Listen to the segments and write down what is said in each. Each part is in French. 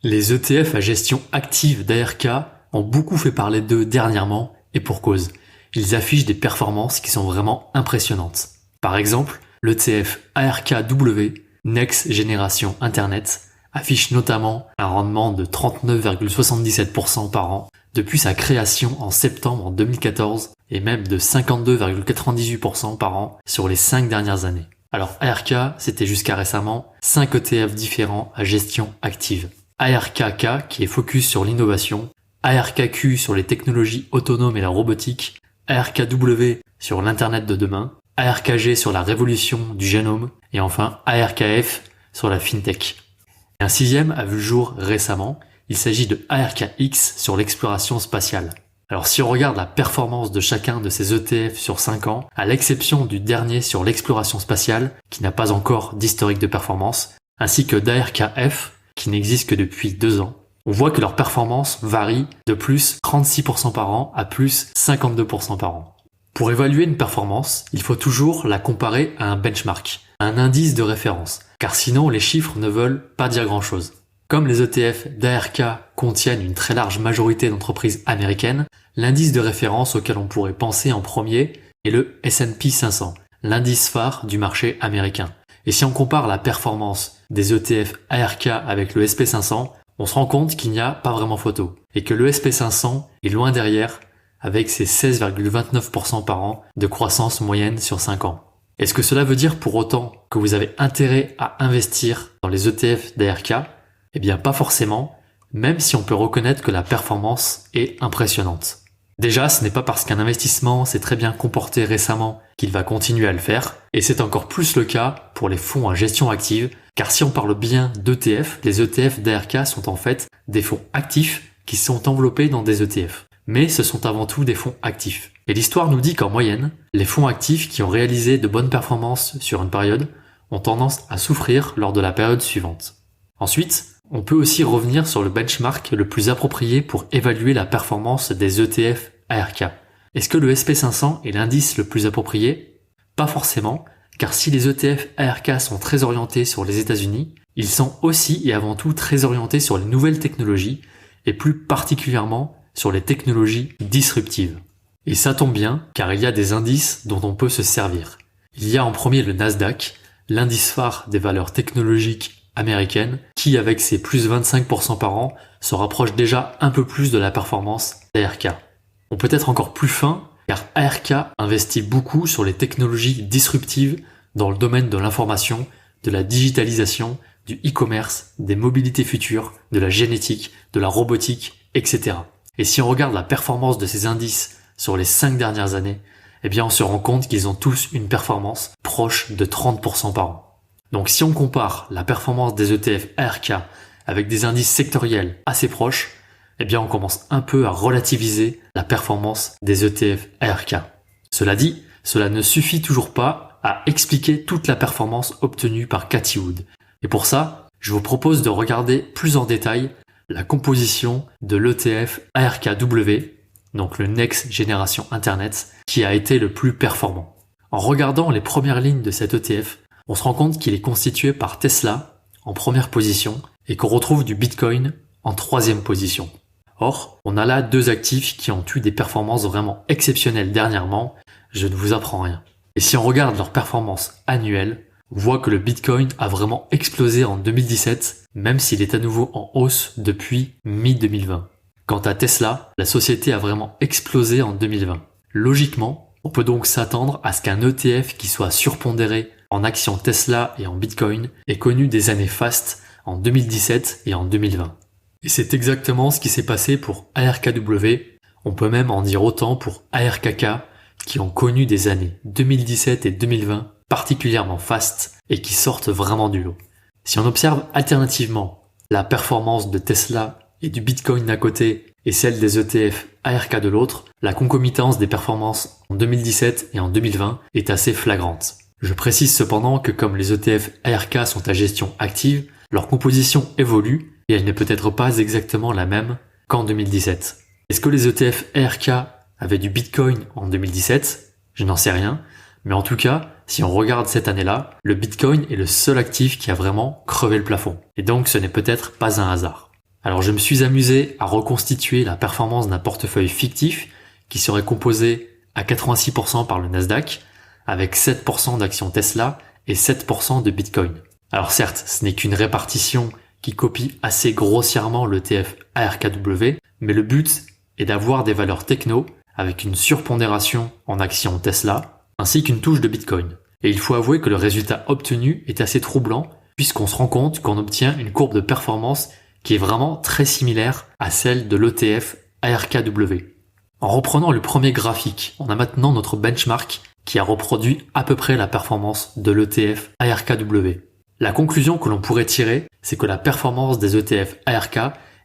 Les ETF à gestion active d'ARK ont beaucoup fait parler d'eux dernièrement, et pour cause. Ils affichent des performances qui sont vraiment impressionnantes. Par exemple, l'ETF ARKW, Next Generation Internet, affiche notamment un rendement de 39,77% par an depuis sa création en septembre 2014 et même de 52,98% par an sur les 5 dernières années. Alors ARK, c'était jusqu'à récemment 5 ETF différents à gestion active. ARKK qui est focus sur l'innovation, ARKQ sur les technologies autonomes et la robotique, ARKW sur l'Internet de demain, ARKG sur la révolution du génome et enfin ARKF sur la fintech. Et un sixième a vu le jour récemment, il s'agit de ARKX sur l'exploration spatiale. Alors si on regarde la performance de chacun de ces ETF sur 5 ans, à l'exception du dernier sur l'exploration spatiale, qui n'a pas encore d'historique de performance, ainsi que d'ARKF, qui n'existe que depuis 2 ans, on voit que leur performance varie de plus 36% par an à plus 52% par an. Pour évaluer une performance, il faut toujours la comparer à un benchmark, un indice de référence, car sinon les chiffres ne veulent pas dire grand-chose. Comme les ETF d'ARK contiennent une très large majorité d'entreprises américaines, l'indice de référence auquel on pourrait penser en premier est le S&P 500, l'indice phare du marché américain. Et si on compare la performance des ETF ARK avec le SP500, on se rend compte qu'il n'y a pas vraiment photo, et que le SP500 est loin derrière avec ses 16,29% par an de croissance moyenne sur 5 ans. Est-ce que cela veut dire pour autant que vous avez intérêt à investir dans les ETF d'ARK ? Eh bien pas forcément, même si on peut reconnaître que la performance est impressionnante. Déjà, ce n'est pas parce qu'un investissement s'est très bien comporté récemment qu'il va continuer à le faire, et c'est encore plus le cas pour les fonds à gestion active, car si on parle bien d'ETF, les ETF d'ARK sont en fait des fonds actifs qui sont enveloppés dans des ETF. Mais ce sont avant tout des fonds actifs. Et l'histoire nous dit qu'en moyenne, les fonds actifs qui ont réalisé de bonnes performances sur une période ont tendance à souffrir lors de la période suivante. Ensuite, on peut aussi revenir sur le benchmark le plus approprié pour évaluer la performance des ETF ARK. Est-ce que le SP500 est l'indice le plus approprié ? Pas forcément, car si les ETF ARK sont très orientés sur les États-Unis, ils sont aussi et avant tout très orientés sur les nouvelles technologies et plus particulièrement sur les technologies disruptives. Et ça tombe bien, car il y a des indices dont on peut se servir. Il y a en premier le Nasdaq, l'indice phare des valeurs technologiques américaine, qui avec ses plus 25% par an, se rapproche déjà un peu plus de la performance d'ARK. On peut être encore plus fin, car ARK investit beaucoup sur les technologies disruptives dans le domaine de l'information, de la digitalisation, du e-commerce, des mobilités futures, de la génétique, de la robotique, etc. Et si on regarde la performance de ces indices sur les 5 dernières années, eh bien on se rend compte qu'ils ont tous une performance proche de 30% par an. Donc si on compare la performance des ETF ARK avec des indices sectoriels assez proches, eh bien on commence un peu à relativiser la performance des ETF ARK. Cela dit, cela ne suffit toujours pas à expliquer toute la performance obtenue par Cathie Wood. Et pour ça, je vous propose de regarder plus en détail la composition de l'ETF ARKW, donc le Next Generation Internet, qui a été le plus performant. En regardant les premières lignes de cet ETF, on se rend compte qu'il est constitué par Tesla en première position et qu'on retrouve du Bitcoin en troisième position. Or, on a là 2 actifs qui ont eu des performances vraiment exceptionnelles dernièrement, je ne vous apprends rien. Et si on regarde leurs performances annuelles, on voit que le Bitcoin a vraiment explosé en 2017, même s'il est à nouveau en hausse depuis mi-2020. Quant à Tesla, la société a vraiment explosé en 2020. Logiquement, on peut donc s'attendre à ce qu'un ETF qui soit surpondéré en actions Tesla et en Bitcoin ait connu des années fastes en 2017 et en 2020. Et c'est exactement ce qui s'est passé pour ARKW, on peut même en dire autant pour ARKK, qui ont connu des années 2017 et 2020 particulièrement fastes et qui sortent vraiment du lot. Si on observe alternativement la performance de Tesla et du Bitcoin d'un côté et celle des ETF ARK de l'autre, la concomitance des performances en 2017 et en 2020 est assez flagrante. Je précise cependant que comme les ETF ARK sont à gestion active, leur composition évolue et elle n'est peut-être pas exactement la même qu'en 2017. Est-ce que les ETF ARK avaient du Bitcoin en 2017 ? Je n'en sais rien, mais en tout cas, si on regarde cette année-là, le Bitcoin est le seul actif qui a vraiment crevé le plafond. Et donc ce n'est peut-être pas un hasard. Alors je me suis amusé à reconstituer la performance d'un portefeuille fictif qui serait composé à 86% par le Nasdaq, avec 7% d'actions Tesla et 7% de Bitcoin. Alors certes, ce n'est qu'une répartition qui copie assez grossièrement l'ETF ARKW, mais le but est d'avoir des valeurs techno avec une surpondération en actions Tesla, ainsi qu'une touche de Bitcoin. Et il faut avouer que le résultat obtenu est assez troublant, puisqu'on se rend compte qu'on obtient une courbe de performance qui est vraiment très similaire à celle de l'ETF ARKW. En reprenant le premier graphique, on a maintenant notre benchmark qui a reproduit à peu près la performance de l'ETF ARKW. La conclusion que l'on pourrait tirer, c'est que la performance des ETF ARK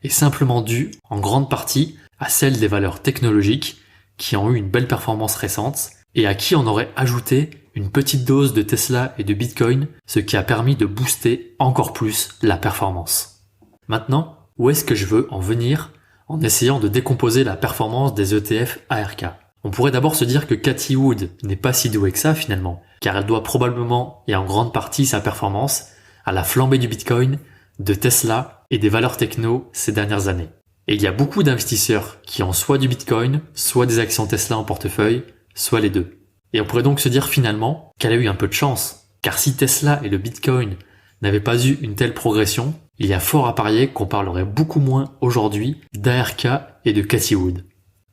est simplement due en grande partie à celle des valeurs technologiques qui ont eu une belle performance récente et à qui on aurait ajouté une petite dose de Tesla et de Bitcoin, ce qui a permis de booster encore plus la performance. Maintenant, où est-ce que je veux en venir en essayant de décomposer la performance des ETF ARK? On pourrait d'abord se dire que Cathie Wood n'est pas si douée que ça finalement, car elle doit probablement et en grande partie sa performance à la flambée du Bitcoin, de Tesla et des valeurs techno ces dernières années. Et il y a beaucoup d'investisseurs qui ont soit du Bitcoin, soit des actions Tesla en portefeuille, soit les deux. Et on pourrait donc se dire finalement qu'elle a eu un peu de chance, car si Tesla et le Bitcoin n'avaient pas eu une telle progression, il y a fort à parier qu'on parlerait beaucoup moins aujourd'hui d'ARK et de Cathie Wood.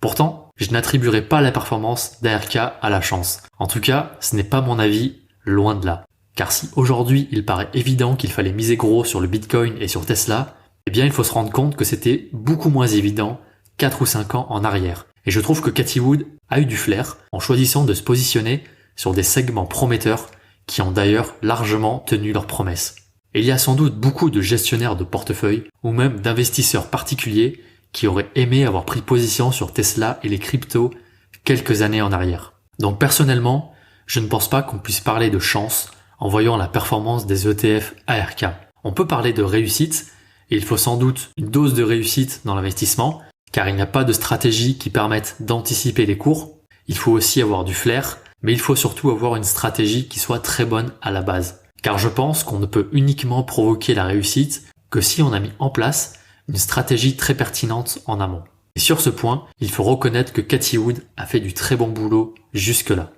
Pourtant, je n'attribuerai pas la performance d'ARK à la chance. En tout cas, ce n'est pas mon avis, loin de là. Car si aujourd'hui il paraît évident qu'il fallait miser gros sur le Bitcoin et sur Tesla, eh bien il faut se rendre compte que c'était beaucoup moins évident 4 ou 5 ans en arrière. Et je trouve que Cathie Wood a eu du flair en choisissant de se positionner sur des segments prometteurs qui ont d'ailleurs largement tenu leurs promesses. Et il y a sans doute beaucoup de gestionnaires de portefeuille ou même d'investisseurs particuliers qui auraient aimé avoir pris position sur Tesla et les cryptos quelques années en arrière. Donc personnellement, je ne pense pas qu'on puisse parler de chance en voyant la performance des ETF ARK. On peut parler de réussite, et il faut sans doute une dose de réussite dans l'investissement, car il n'y a pas de stratégie qui permette d'anticiper les cours. Il faut aussi avoir du flair, mais il faut surtout avoir une stratégie qui soit très bonne à la base. Car je pense qu'on ne peut uniquement provoquer la réussite que si on a mis en place une stratégie très pertinente en amont. Et sur ce point, il faut reconnaître que Cathie Wood a fait du très bon boulot jusque-là.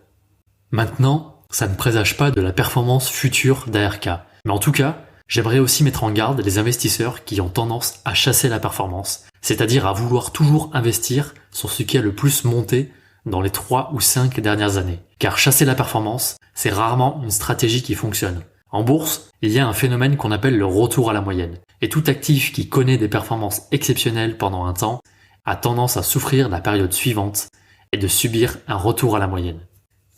Maintenant, ça ne présage pas de la performance future d'ARK. Mais en tout cas, j'aimerais aussi mettre en garde les investisseurs qui ont tendance à chasser la performance, c'est-à-dire à vouloir toujours investir sur ce qui a le plus monté dans les 3 ou 5 dernières années. Car chasser la performance, c'est rarement une stratégie qui fonctionne. En bourse, il y a un phénomène qu'on appelle le retour à la moyenne. Et tout actif qui connaît des performances exceptionnelles pendant un temps a tendance à souffrir de la période suivante et de subir un retour à la moyenne.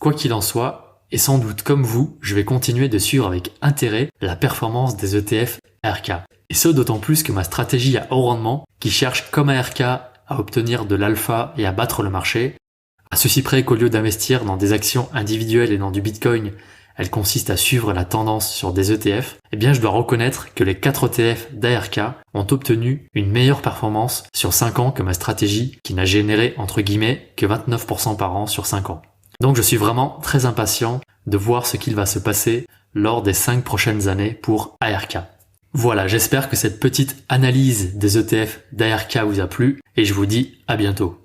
Quoi qu'il en soit, et sans doute comme vous, je vais continuer de suivre avec intérêt la performance des ETF ARK. Et ce d'autant plus que ma stratégie à haut rendement, qui cherche comme ARK à obtenir de l'alpha et à battre le marché, à ceci près qu'au lieu d'investir dans des actions individuelles et dans du Bitcoin, elle consiste à suivre la tendance sur des ETF, eh bien je dois reconnaître que les 4 ETF d'ARK ont obtenu une meilleure performance sur 5 ans que ma stratégie qui n'a généré entre guillemets que 29% par an sur 5 ans. Donc je suis vraiment très impatient de voir ce qu'il va se passer lors des 5 prochaines années pour ARK. Voilà, j'espère que cette petite analyse des ETF d'ARK vous a plu et je vous dis à bientôt.